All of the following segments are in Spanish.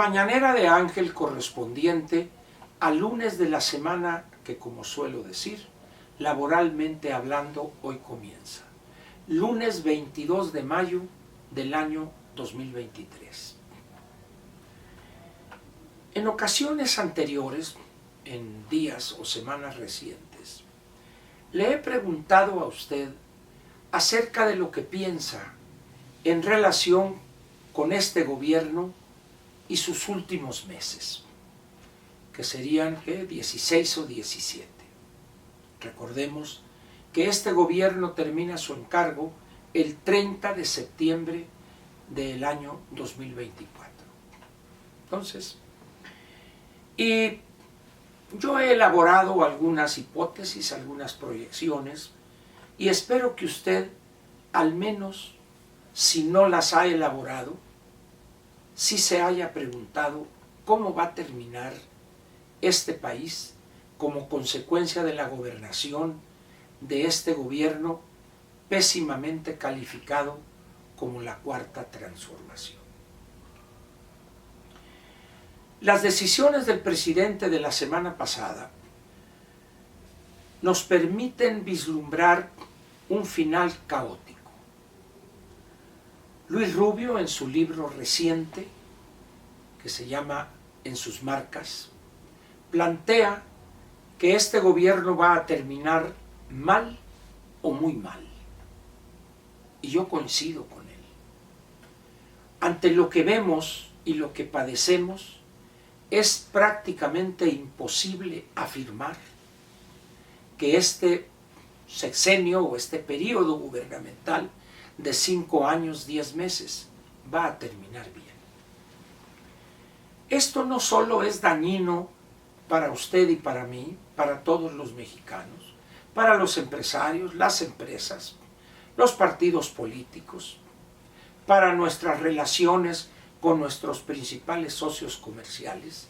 mañanera de Ángel correspondiente al lunes de la semana que, como suelo decir, laboralmente hablando, hoy comienza. Lunes 22 de mayo del año 2023. En ocasiones anteriores, en días o semanas recientes, le he preguntado a usted acerca de lo que piensa en relación con este gobierno y sus últimos meses, que serían 16 o 17. Recordemos que este gobierno termina su encargo el 30 de septiembre del año 2024. Entonces, y yo he elaborado algunas hipótesis, algunas proyecciones, y espero que usted, al menos si no las ha elaborado, sí se haya preguntado cómo va a terminar este país como consecuencia de la gobernación de este gobierno pésimamente calificado como la Cuarta Transformación. Las decisiones del presidente de la semana pasada nos permiten vislumbrar un final caótico. Luis Rubio, en su libro reciente, que se llama En sus marcas, plantea que este gobierno va a terminar mal o muy mal. Y yo coincido con él. Ante lo que vemos y lo que padecemos, es prácticamente imposible afirmar que este sexenio o este periodo gubernamental de 5 años, 10 meses va a terminar bien. Esto no solo es dañino para usted y para mí, para todos los mexicanos, para los empresarios, las empresas, los partidos políticos, para nuestras relaciones con nuestros principales socios comerciales,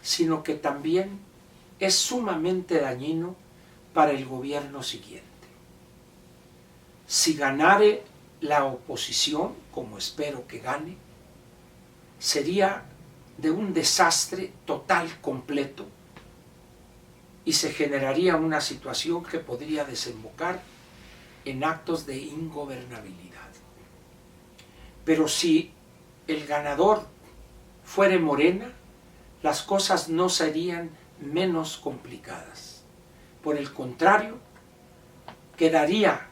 sino que también es sumamente dañino para el gobierno siguiente. Si ganare la oposición, como espero que gane, sería de un desastre total, completo, y se generaría una situación que podría desembocar en actos de ingobernabilidad. Pero si el ganador fuere Morena, las cosas no serían menos complicadas. Por el contrario, quedaría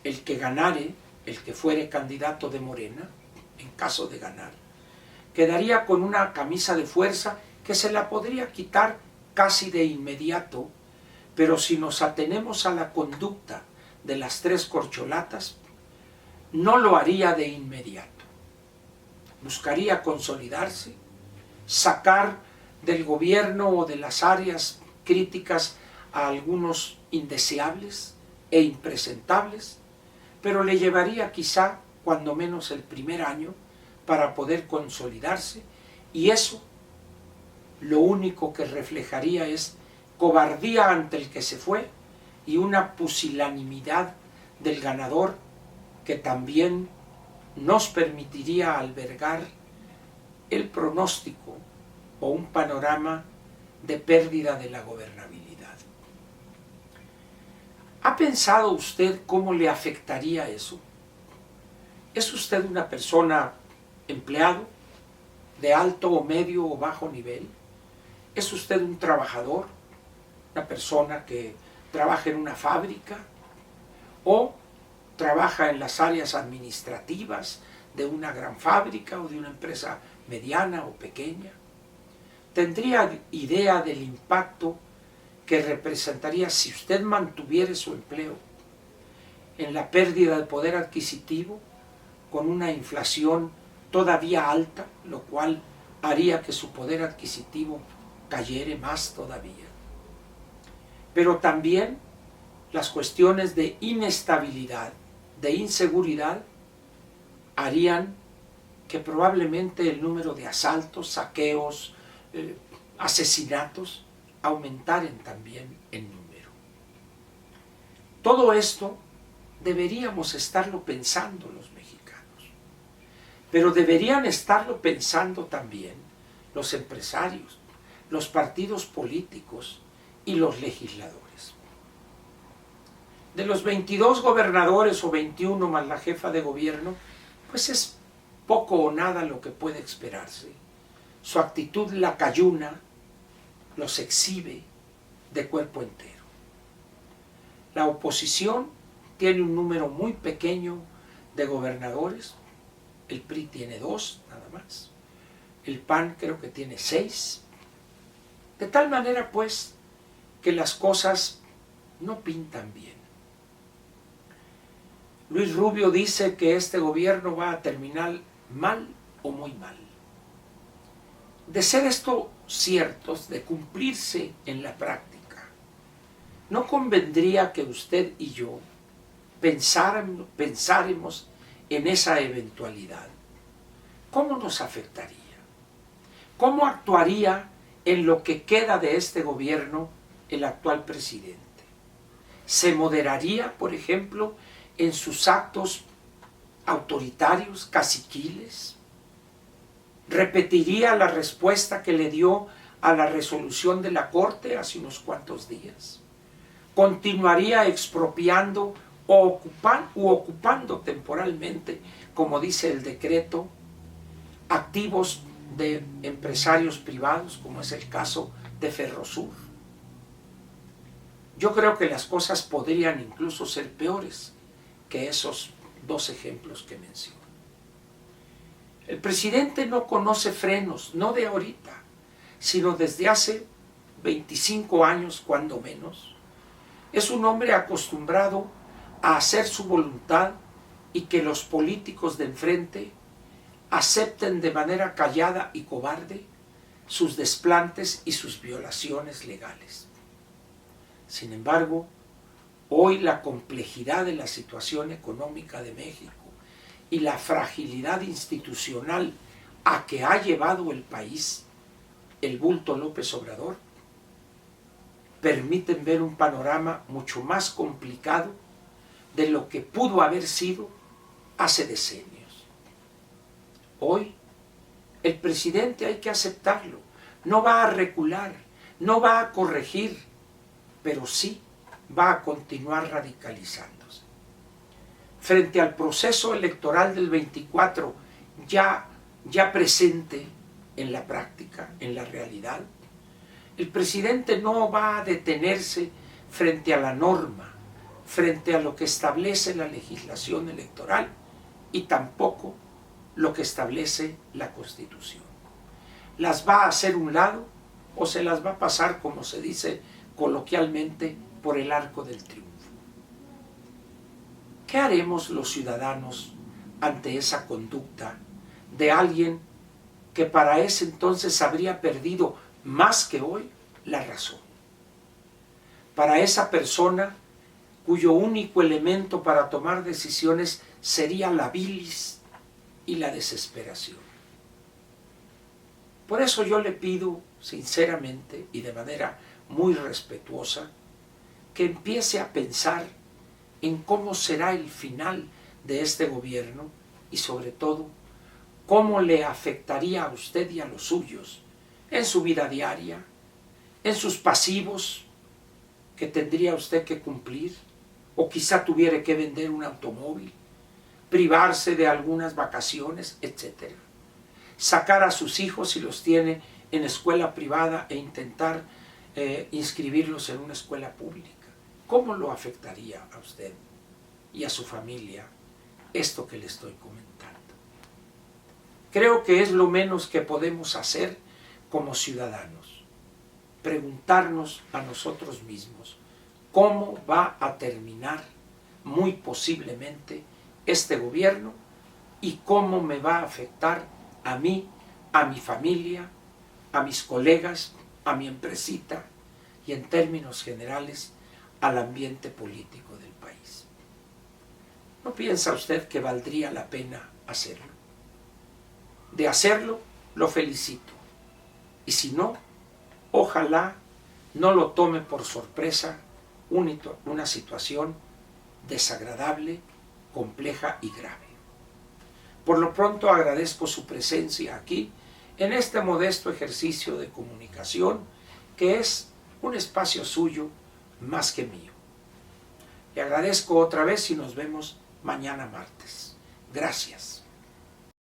el que ganare, el que fuere candidato de Morena, en caso de ganar, quedaría con una camisa de fuerza que se la podría quitar casi de inmediato, pero si nos atenemos a la conducta de las 3 corcholatas, no lo haría de inmediato. Buscaría consolidarse, sacar del gobierno o de las áreas críticas a algunos indeseables e impresentables, pero le llevaría quizá cuando menos el primer año para poder consolidarse, y eso lo único que reflejaría es cobardía ante el que se fue y una pusilanimidad del ganador que también nos permitiría albergar el pronóstico o un panorama de pérdida de la gobernabilidad. ¿Ha pensado usted cómo le afectaría eso? ¿Es usted una persona empleado de alto o medio o bajo nivel? ¿Es usted un trabajador, una persona que trabaja en una fábrica o trabaja en las áreas administrativas de una gran fábrica o de una empresa mediana o pequeña? ¿Tendría idea del impacto que representaría si usted mantuviera su empleo en la pérdida de poder adquisitivo con una inflación todavía alta, lo cual haría que su poder adquisitivo cayere más todavía? Pero también las cuestiones de inestabilidad, de inseguridad, harían que probablemente el número de asaltos, saqueos, asesinatos aumentaran también en número. Todo esto deberíamos estarlo pensando los mexicanos, pero deberían estarlo pensando también los empresarios, los partidos políticos y los legisladores. De los 22 gobernadores o 21 más la jefa de gobierno, pues es poco o nada lo que puede esperarse. Su actitud lacayuna los exhibe de cuerpo entero. La oposición tiene un número muy pequeño de gobernadores. El PRI tiene 2 nada más. El PAN creo que tiene 6. De tal manera pues que las cosas no pintan bien. Luis Rubio dice que este gobierno va a terminar mal o muy mal. De ser esto ciertos, de cumplirse en la práctica, ¿no convendría que usted y yo pensáramos en esa eventualidad? ¿Cómo nos afectaría? ¿Cómo actuaría en lo que queda de este gobierno el actual presidente? ¿Se moderaría, por ejemplo, en sus actos autoritarios, caciquiles? ¿Repetiría la respuesta que le dio a la resolución de la Corte hace unos cuantos días? ¿Continuaría expropiando u ocupando temporalmente, como dice el decreto, activos de empresarios privados, como es el caso de Ferrosur? Yo creo que las cosas podrían incluso ser peores que esos 2 ejemplos que menciono. El presidente no conoce frenos, no de ahorita, sino desde hace 25 años, cuando menos. Es un hombre acostumbrado a hacer su voluntad y que los políticos de enfrente acepten de manera callada y cobarde sus desplantes y sus violaciones legales. Sin embargo, hoy la complejidad de la situación económica de México y la fragilidad institucional a que ha llevado el país el bulto López Obrador permiten ver un panorama mucho más complicado de lo que pudo haber sido hace decenios. Hoy el presidente hay que aceptarlo, no va a recular, no va a corregir, pero sí va a continuar radicalizándose. Frente al proceso electoral del 24 ya presente en la práctica, en la realidad, el presidente no va a detenerse frente a la norma, frente a lo que establece la legislación electoral y tampoco lo que establece la Constitución. Las va a hacer un lado o se las va a pasar, como se dice coloquialmente, por el arco del triunfo. ¿Qué haremos los ciudadanos ante esa conducta de alguien que para ese entonces habría perdido más que hoy la razón? Para esa persona cuyo único elemento para tomar decisiones sería la bilis y la desesperación. Por eso yo le pido sinceramente y de manera muy respetuosa que empiece a pensar en cómo será el final de este gobierno y sobre todo cómo le afectaría a usted y a los suyos en su vida diaria, en sus pasivos que tendría usted que cumplir, o quizá tuviera que vender un automóvil, privarse de algunas vacaciones, etc. Sacar a sus hijos si los tiene en escuela privada e intentar inscribirlos en una escuela pública. ¿Cómo lo afectaría a usted y a su familia esto que le estoy comentando? Creo que es lo menos que podemos hacer como ciudadanos. Preguntarnos a nosotros mismos cómo va a terminar muy posiblemente este gobierno y cómo me va a afectar a mí, a mi familia, a mis colegas, a mi empresita y en términos generales al ambiente político del país. ¿No piensa usted que valdría la pena hacerlo? De hacerlo, lo felicito. Y si no, ojalá no lo tome por sorpresa una situación desagradable, compleja y grave. Por lo pronto agradezco su presencia aquí en este modesto ejercicio de comunicación que es un espacio suyo más que mío. Le agradezco otra vez y nos vemos mañana martes. Gracias.